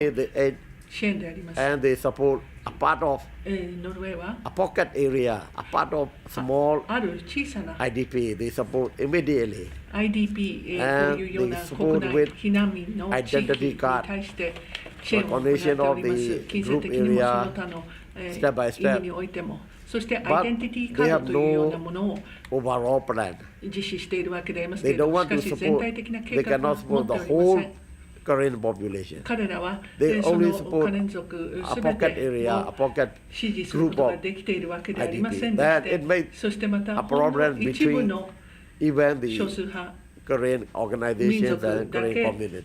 the 支援であります。 and they support a part of ノルウェーは a pocket area, a part of small ある小さな IDP. They support immediately. IDP というような And 国 they 内 support 避難民の地域に対して支援を行っております。金銭的にもその他の step by 意 step. 味においても、そしてアイ But デンティティ they カー have ドというような no ものを overall plan. 実施しているわけでありますけ They れど don't も、 want しか to し全 support, 体的な they 計画 cannot を持 support ってお the りませ whole ん。 Korean population. 彼らは They そ only の support カレン族 a すべ pocket て area, a を pocket 支持するこ group とが of できているわけではありませ IDP. んで That し it て、 makes そしてまた a ほんの problem 一部 between の even 少 the 数派 Korean organizations and 民族だけ Korean community.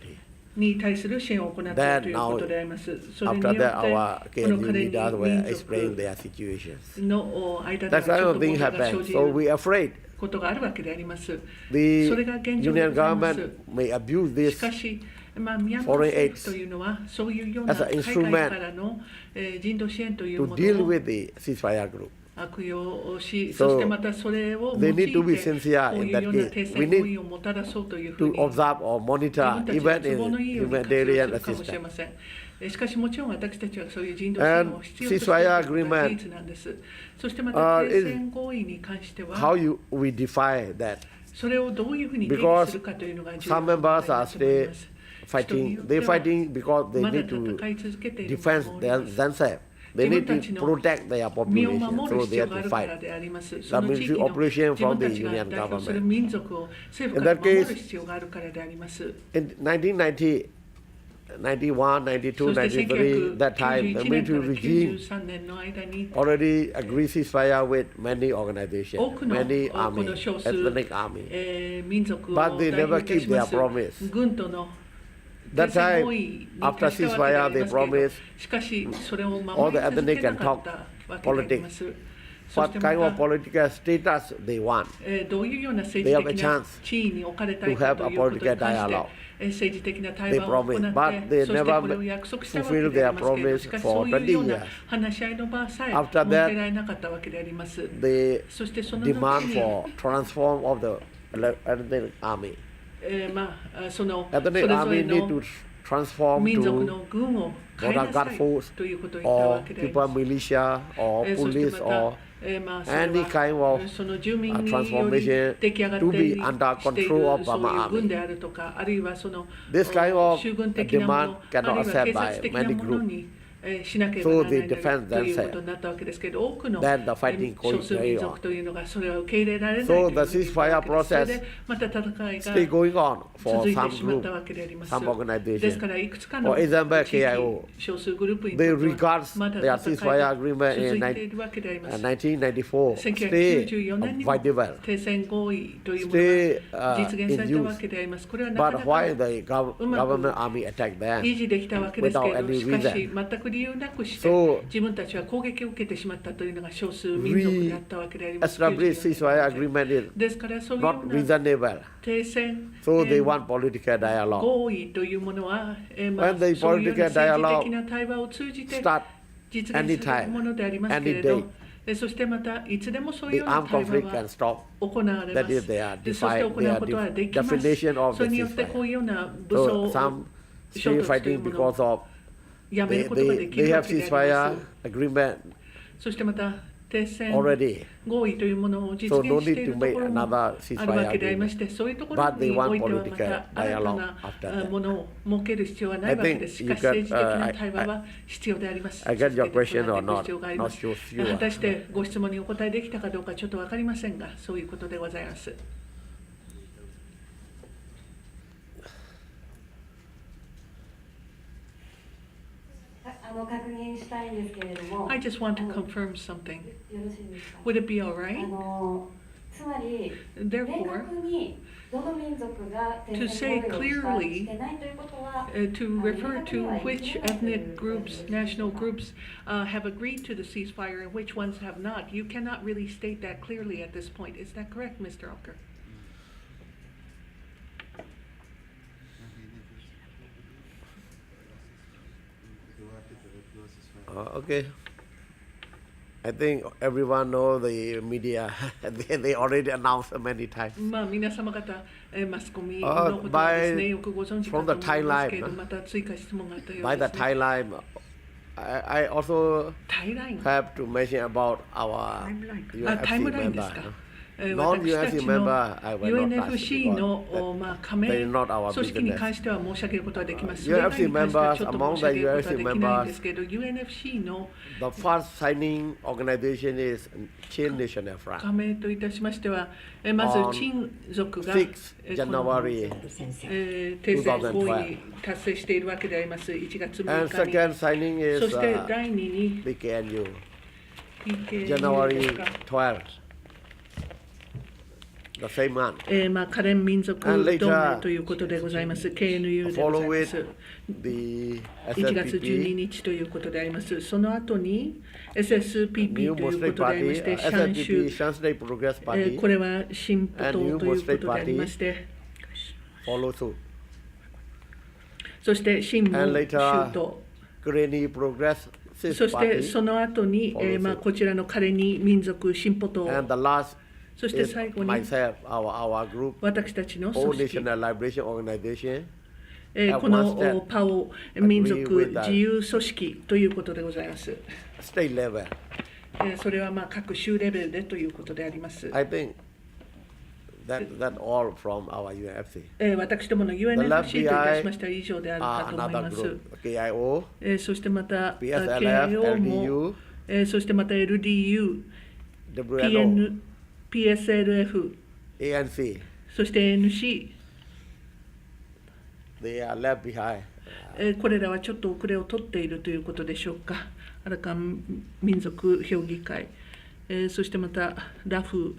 に対する支援を行っている Then ということであります。それに After よって that, our こ KNU のカレン leaders were 民 explaining 族 their situations. の間で That はちょ kind っ of と thing 問題が生 happened. じ So る we are afraid ことがあるわけであります。 the それが現状で Union ございます。 government may abuse し this かし、ミャンマー foreign 政 aids 府というのは、そういうような as an 海 instrument 外からの人道支援という to も deal のを with the ceasefire group. 悪用をし、 So そしてまたそれを用 they いて、 need to be こ sincere う in いう that ような case. 停 We 戦合 need 意をもたらそうというふう to に。 observe or 自 monitor 分たちが even 都合の in いいように活用す humanitarian るかもしれ assistance. ません。しかしもちろん私たちはそういう人道支援 And を必要としている ceasefire ことが agreement 事実なんです。そしてまた停戦合意に関しては、 How we define that? それをどういうふうに定義するかというのが重要 Some な問題 members だ are と思い still ます。 fighting. They're fighting because they まだ need to 戦い続けている defend 者もおります。 themselves. They need to protect their 身を population, 守る so 必 they 要 have があ to るから fight. であります。そ The の地域 military の operation 自分 from た the ちが Union 代表する government. 民族を政府 In から that 守 case, る必要があるからであります。 In 1990, 91, 92, 93, that time, the 1991 年 military から regime 93年の間に already agreed ceasefire with many 多 organizations, くの many こ army, の少数 ethnic army. 民族を But 代 they never 表いたし keep ま their す promise. 軍との That 停戦 time, 合意に after 達したわけであ ceasefire, り they ますけれど、 promised しかしそれを all 守 the り続 ethnic けな can かっ talk たわけであります。そし what てま kind of た political status they want どういうような They 政 have a 治的な chance 地位に置かれた to いか have と a いうことに political 関して dialogue. 政治的な対 They 話を行 promised, っ but て、 they そして never これを約束したわけで fulfilled あり their ますけれど、 promise しかし for そういうよう 20な years. 話し合いの場さえ After 設け that, られなかったわけであります。 They そしてその後 demand に for transform of the ethnic army. そのそれ Ethnic ぞれ army need の to transform 民族 to の軍を変え border なさ guard い force ということを言ったわ or けであり people ます。 militia or そして police また or それ any は kind of その住民により transformation 出来上がって to い be る under してい control of るそう Burma いう軍 army. であるとか、あるいはその This kind of 衆軍的なもの、 demand あるい cannot は accept 警 by 察的な many もの groups. にしなければな So らな they いと defend いうこ themselves. とになったわけですけど、多くの Then the fighting 少 goes 数 very 民 on. 族というのがそれを受け入れられないと So いう the ふうに言ったわけ ceasefire です。それ process でまた戦い still が going on for 続いて some しまった group, わけであります。 some ですか organization. らいくつかの For example, 地域 KIO, 少数グループに they とっては regards まだ their 戦い ceasefire が agreement 続 in いているわけであります。 1994 stay 1994年にも viable. 停戦合意というもの Stay が実現され in たわ use. けであります。これはなか But な why か the government army attacked 維 them? 持できたわけですけれ Without ど、 any しかし reason. 全く理由なくして So 自分たちは攻撃を受けてしまったというのが少数民族であったわけであります。 Established ceasefire agreement is ですからそういうよ not うな reasonable. 停戦 So they want political dialogue. 合意というものは、When the そういうような political 政 dialogue 治的な対話を通じて Start 実現するものでありますけれ any ど day.、そしてまたいつでもそういう The ような armed 対話 conflict は can stop. 行われま That is す。 their でそして行うことはできます。 definition of そ the れによって ceasefire. こういうような武 So 装 some 衝 still 突という fighting ものを because of やめることができ they るわ have けでありま ceasefire す。 agreement そしてまた停戦 already. 合意というものを実 So no 現してい need る to と make ころも another ある ceasefire わけでありま agreement. して、そういうところ But they に want おいてはま political た新た dialogue な after that. ものを設ける必要はないわけです。しかし I think 政治的 you な can, 対話は必要であります。 I get your 続けて question or いく not. 必要がありま Not す。 so sure. 果たしてご質問にお答えできたかどうかちょっと分かりませんが、そういうことでございます。確認したいんですけれども、 I just want to confirm something. よろしいですか。 Would it be all right? つまり、明 Therefore, 確にどの民族が to say 停戦合意を clearly, してないということは、 to refer to which ethnic groups, national groups have agreed to the ceasefire and which ones have not. You cannot really state that clearly at this point. Is that correct, Mr. Ocker? Okay. I think everyone know the media. They already announced many times. まあ皆様方、マスコミのことはですね、よくご存知かと思いますけれど、また追加質問があったよう By で the すね。 Thai line, I also タイライン、have to mention about our タイムライン UFC です member. か。 Non-UFC 私たちの member, I will not touch UNFC の because まあ加盟 they are not our 組織に business. 関しては申し上げることはできます。 UFC それ以外に関してはちょっと members, 申し上げることはできないん among ですけど、UNFC の The first signing organization is Chin National 加 Front. 盟といたしましまず、まず、陳族が、 6この January 停戦合意に達成しているわけであります、1月 and 6日に。 second signing そ is して第2に PKNU, PKNU で January すか。 12th, the same month. まあ、カレン民族 And 同 later 盟ということでございます。KNU でござい Follow ま it す。 the 1月12 SLPP, 日ということであります。その後に SSPP New という Muslim ことでありま Party, して、シャン SLPP, 州、 Shanghai Progress こ Party, れは進歩党ということでありまして、 follow suit. そして新武 And 州 later と、 Granny Progress そしてそ Party, の後に、まあ、こちらのカレニ民族進歩党、 and the last そして is 最後に myself, our group, 私たちの All 組織、 National Liberation Organization. このパオ民族自由組織ということでございます。 State level. それはまあ各州レベルでということであります。 I think that all from our UFC. 私どもの UNFC といたしましては以上であるかと思い Another ます group, KIO, そしてまた PSLF, KIO も LDU, そしてまた LDU、 WLO, PSLF、 ANC. そして NC、 They are left behind. これらはちょっと遅れを取っているということでしょうか。アラカン民族評議会、そしてまたラフ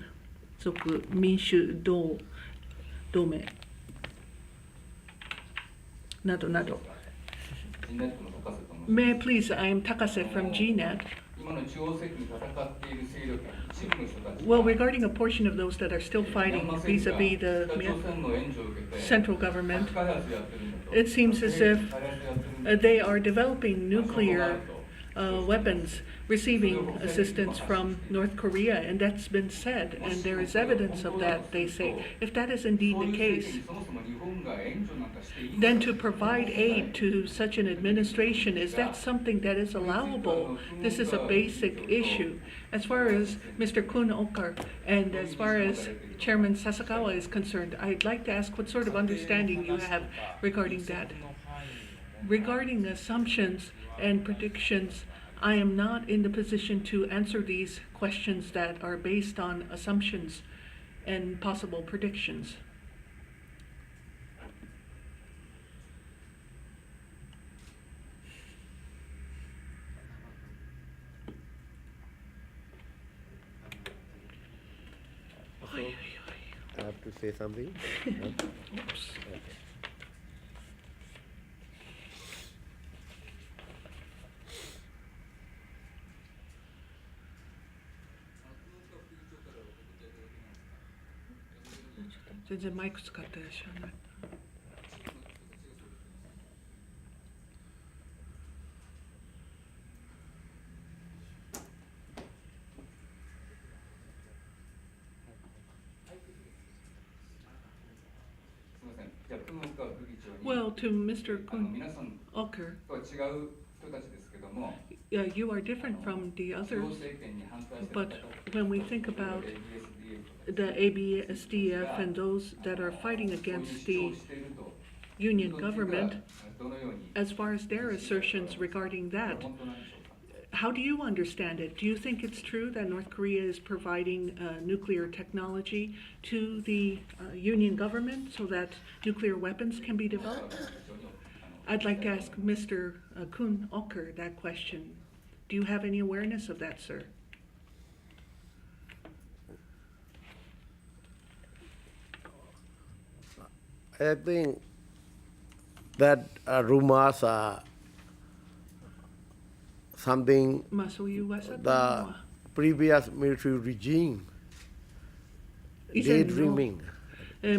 族民主同盟などなど。May I please, I am Takase from GNet. 今の中央政府に戦っている勢力一部の人たち Well, regarding a portion of those that are still fighting vis-a-vis the 北朝鮮の援助を受けて central government, 開発やってるんだと it seems as if 開発やってるんだ they are developing nuclear weapons, receiving assistance from North Korea, and that's been said, and there is evidence of that, they say. If that is indeed そうい the う case, 政府にそもそも日本が援助なんかしていい then to provide aid to such an administration, is that something that is allowable? This is a basic issue. As far as Mr. Kun Okar and as far as Chairman Sasakawa is concerned, I'd like to ask what sort of understanding you have regarding that. Regarding assumptions and predictions, I am not in the position to answer these questions that are based on assumptions and possible predictions. I have to say something. Oops. Well, to Mr. 皆さん Oker, とは違う人たちですけども you are different from the 中央 others, 政権に反対して but 戦 when we think about う ABSDF the ABSDF and those that are fighting そういう against 主張 the をしていると Union その時は government, どのように as far as their assertions regarding that, 本当なんでしょうか how do you understand it? Do you think it's true that North Korea is providing nuclear technology to the Union government so that nuclear weapons can be developed? I'd like to ask Mr. Kun Oker that question. Do you have any awareness of that, sir? I think that rumors are something まあそういう噂というの the は previous military regime 以前の daydreaming.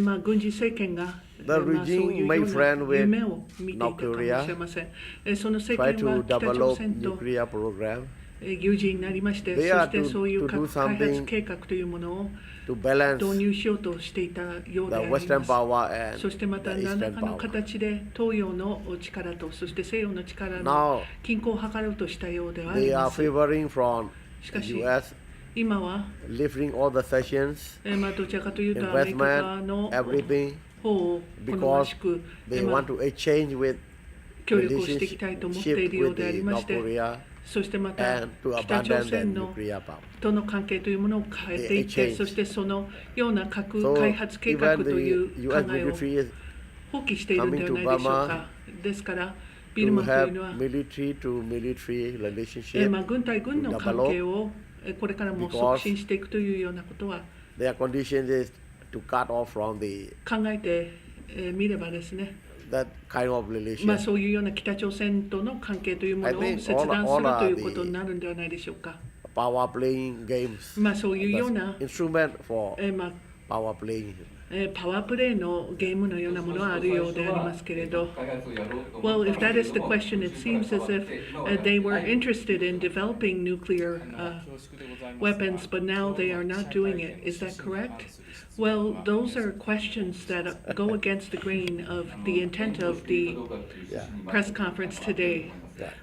まあ軍事政権が The まあそういう regime よ made うな friend with 夢を見ていたかもし North れません。その try 政権は to 北朝 develop 鮮と nuclear program. 友人になりまして、そ They are してそういう to do 開発 something 計画というものを to balance 導入しようとしていたよう the であり Western ます。 power and そしてま the た何ら Eastern かの power. 形で東洋の力とそして西洋の力 Now の均衡を図ろうとしたようではあり they are ます。 favoring from しか the し US 今は、lifting all the sessions, どちらかというとアメリカ側 investment, の everything, 方を好まし because く、 they want to exchange with 協力をしていきたいと思ってい relationship るよう with であり the ま North して、 Korea そしてまた and to 北朝 abandon the 鮮の nuclear power. との関係というものを変えていって、 They exchange. そしてそのような核 So 開発計画 even という the 考 US えを military is 放棄しているんではないでしょうか。ですからビル to マという have のは、military to military relationship 軍対軍の関係をこれからも促進していくというようなことは their condition is to cut off from the 考えてみればですね、that kind of まあ relation. そういうような北朝鮮との関係というものを I think 切断す all る are ということになるんではないでしょうか。 Power playing games. まあそういうよう The な instrument for まあ power playing. パワープレイのゲームのようなものはあるようでありますけれど、Well, if that is the question, it seems as if they were interested in developing nuclear weapons, but now they are not doing it. Is that correct? Well, those are questions that go against the grain of the intent of the press conference today.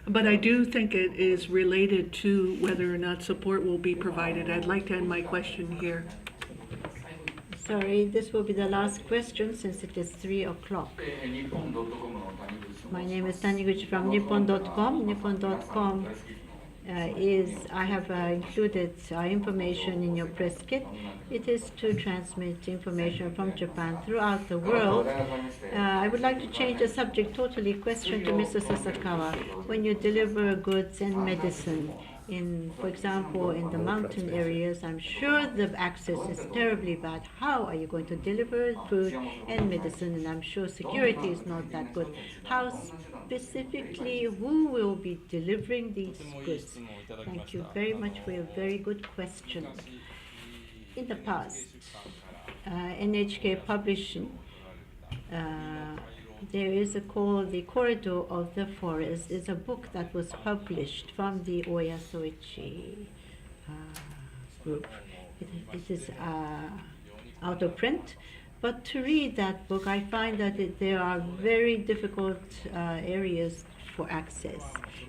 But I do think it is related to whether or not support will be provided. I'd like to end my question here. Sorry, this will be the last question since it is 3 o'clock. My name is Taniguchi from Nippon.com. Nippon.com I have included information in your press kit. It is to transmit information from Japan throughout the world. I would like to change the subject totally. Question to Mr. Sasakawa. When you deliver goods and medicine, for example, in the mountain areas, I'm sure the access is terribly bad. How are you going to deliver food and medicine? And I'm sure security is not that good. How specifically, who will be delivering these goods? Thank you very much for your very good question. In the past, NHK Publishing, there is a called The Corridor of the Forest. It's a book that was published from the Oya Soichi group. It is out of print. But to read that book, I find that there are very difficult areas for access.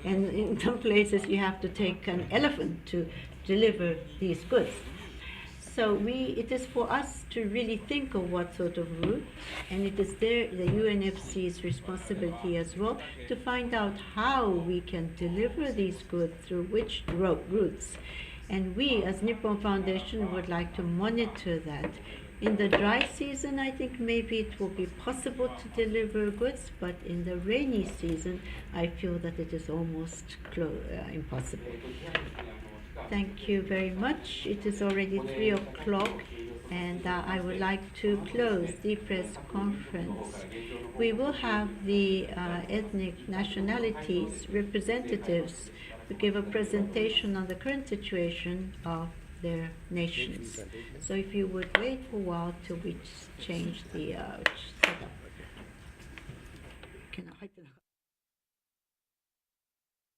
And in some places, you have to take an elephant to deliver these goods. So it is for us to really think of what sort of route, and it is the UNFC's responsibility as well to find out how we can deliver these goods through which routes. And we, as Nippon Foundation, would like to monitor that. In the dry season, I think maybe it will be possible to deliver goods, but in the rainy season, I feel that it is almost impossible. Thank you very much. It is already 3 o'clock, and I would like to close the press conference. We will have the ethnic nationalities representatives to give a presentation on the current situation of their nations. So if you would wait for a while till we change the setup.